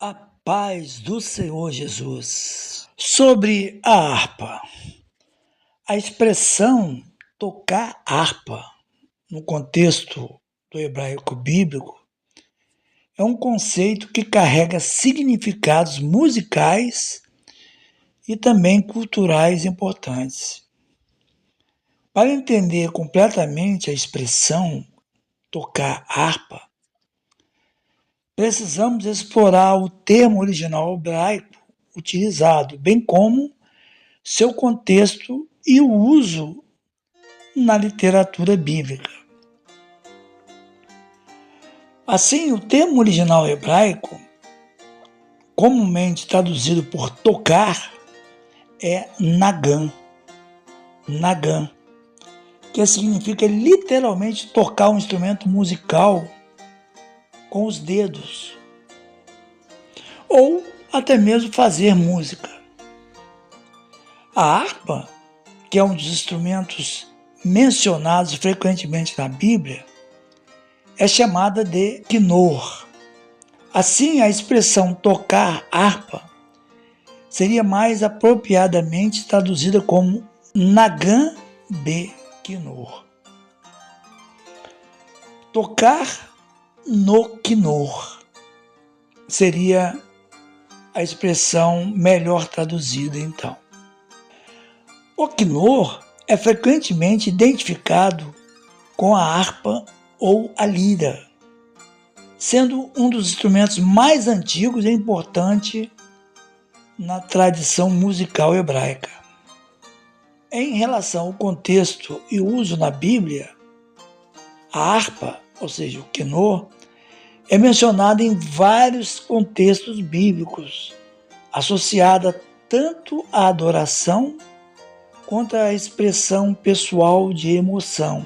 A paz do Senhor Jesus. Sobre a harpa. A expressão tocar harpa, no contexto do hebraico bíblico, é um conceito que carrega significados musicais e também culturais importantes. Para entender completamente a expressão tocar harpa, precisamos explorar o termo original hebraico utilizado, bem como seu contexto e o uso na literatura bíblica. Assim, o termo original hebraico, comumente traduzido por tocar, é nagan, que significa literalmente tocar um instrumento musical com os dedos, ou até mesmo fazer música. A harpa, que é um dos instrumentos mencionados frequentemente na Bíblia, é chamada de quinor. Assim, a expressão tocar harpa seria mais apropriadamente traduzida como nagan be quinor. Tocar no quinor seria a expressão melhor traduzida, então. O quinor é frequentemente identificado com a harpa ou a lira, sendo um dos instrumentos mais antigos e importante na tradição musical hebraica. Em relação ao contexto e uso na Bíblia, a harpa, ou seja, o quinor, é mencionada em vários contextos bíblicos, associada tanto à adoração quanto à expressão pessoal de emoção.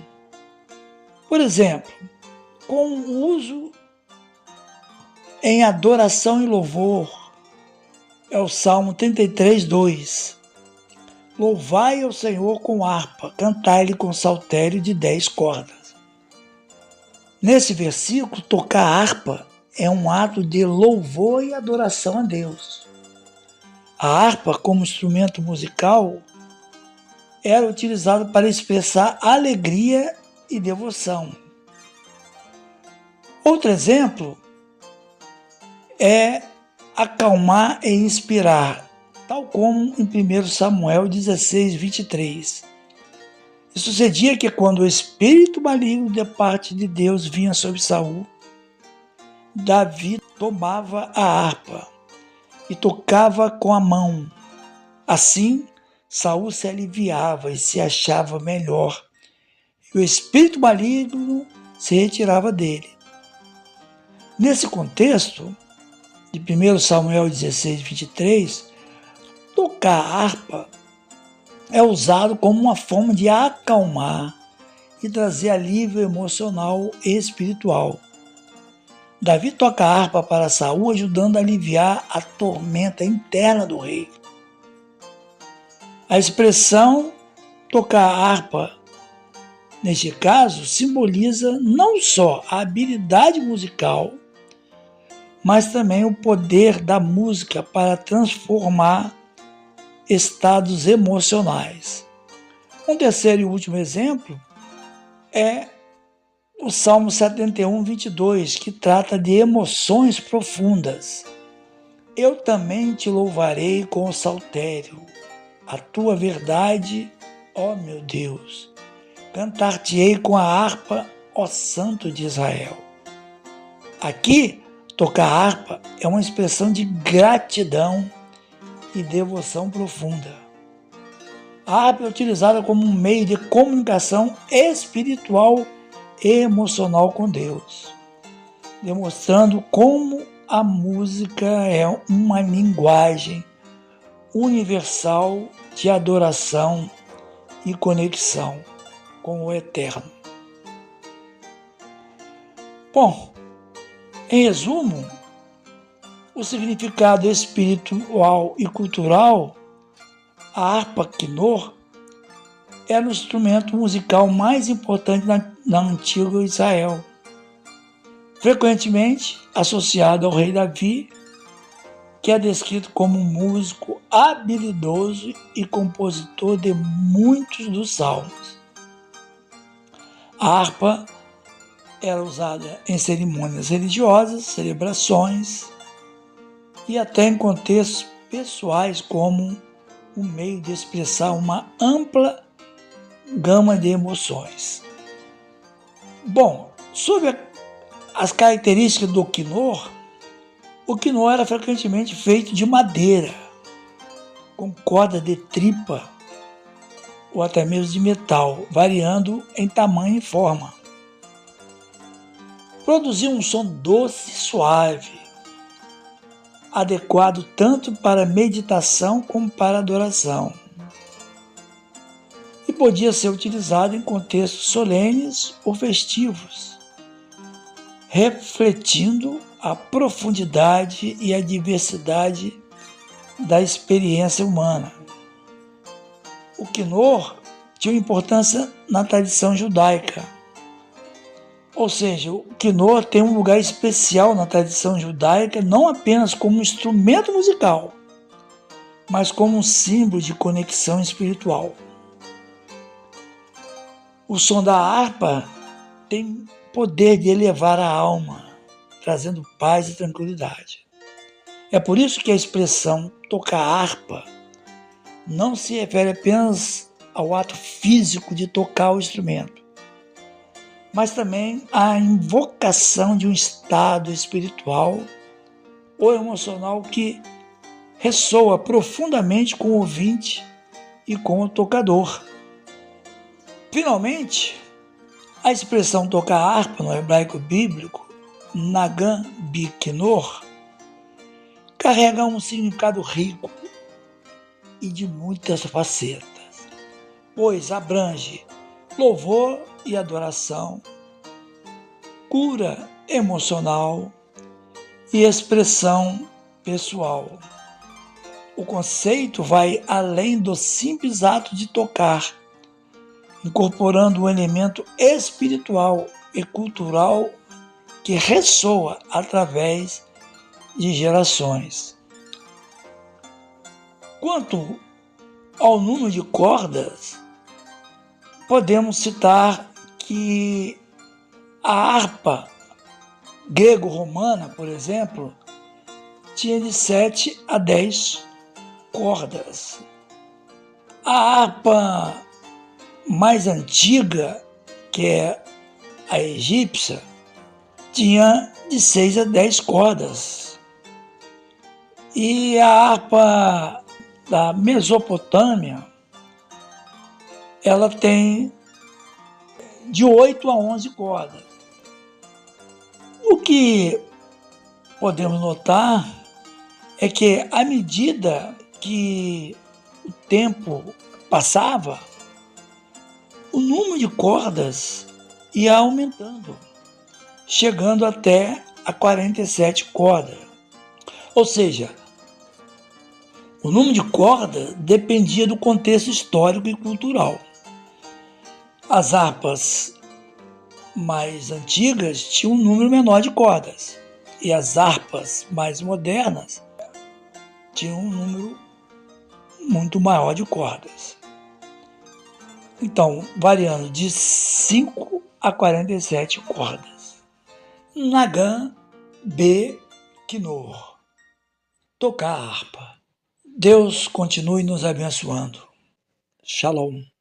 Por exemplo, com o uso em adoração e louvor, é o Salmo 33, 2. Louvai ao Senhor com harpa, cantai-lhe com saltério de 10 cordas. Nesse versículo, tocar harpa é um ato de louvor e adoração a Deus. A harpa, como instrumento musical, era utilizada para expressar alegria e devoção. Outro exemplo é acalmar e inspirar, tal como em 1 Samuel 16, 23. E sucedia que quando o espírito maligno da parte de Deus vinha sobre Saul, Davi tomava a harpa e tocava com a mão. Assim, Saul se aliviava e se achava melhor, e o espírito maligno se retirava dele. Nesse contexto, de 1 Samuel 16, 23, tocar a harpa é usado como uma forma de acalmar e trazer alívio emocional e espiritual. Davi toca a harpa para Saul, ajudando a aliviar a tormenta interna do rei. A expressão tocar a harpa, neste caso, simboliza não só a habilidade musical, mas também o poder da música para transformar estados emocionais. Um terceiro e último exemplo é o Salmo 71, 22, que trata de emoções profundas. Eu também te louvarei com o saltério, a tua verdade, ó meu Deus. Cantar-te-ei com a harpa, ó Santo de Israel. Aqui, tocar harpa é uma expressão de gratidão e devoção profunda. A harpa é utilizada como um meio de comunicação espiritual e emocional com Deus, demonstrando como a música é uma linguagem universal de adoração e conexão com o Eterno. Bom, em resumo, o significado espiritual e cultural, a harpa quinor era o instrumento musical mais importante na antiga Israel, frequentemente associado ao rei Davi que é descrito como um músico habilidoso e compositor de muitos dos salmos. A harpa era usada em cerimônias religiosas, celebrações e até em contextos pessoais, como um meio de expressar uma ampla gama de emoções. Bom, sobre as características do quinor, o quinor era frequentemente feito de madeira, com corda de tripa ou até mesmo de metal, variando em tamanho e forma. Produzia um som doce e suave, adequado tanto para meditação como para adoração, e podia ser utilizado em contextos solenes ou festivos, refletindo a profundidade e a diversidade da experiência humana. O quinor tinha importância na tradição judaica, ou seja, o quinor tem um lugar especial na tradição judaica, não apenas como instrumento musical, mas como um símbolo de conexão espiritual. O som da harpa tem poder de elevar a alma, trazendo paz e tranquilidade. É por isso que a expressão tocar harpa não se refere apenas ao ato físico de tocar o instrumento, mas também à invocação de um estado espiritual ou emocional que ressoa profundamente com o ouvinte e com o tocador. Finalmente, a expressão tocar harpa no hebraico bíblico, Nagan Biquinor, carrega um significado rico e de muitas facetas, pois abrange louvor e adoração, cura emocional e expressão pessoal. O conceito vai além do simples ato de tocar, incorporando um elemento espiritual e cultural que ressoa através de gerações. Quanto ao número de cordas, podemos citar que a harpa grego-romana, por exemplo, tinha de 7 a 10 cordas. A harpa mais antiga, que é a egípcia, tinha de 6 a 10 cordas. E a harpa da Mesopotâmia, ela tem de 8 a 11 cordas. O que podemos notar é que, à medida que o tempo passava, o número de cordas ia aumentando, chegando até a 47 cordas. Ou seja, o número de cordas dependia do contexto histórico e cultural. As harpas mais antigas tinham um número menor de cordas, e as harpas mais modernas tinham um número muito maior de cordas. Então, variando de 5 a 47 cordas. Nagan Biquinor. Tocar harpa. Deus continue nos abençoando. Shalom.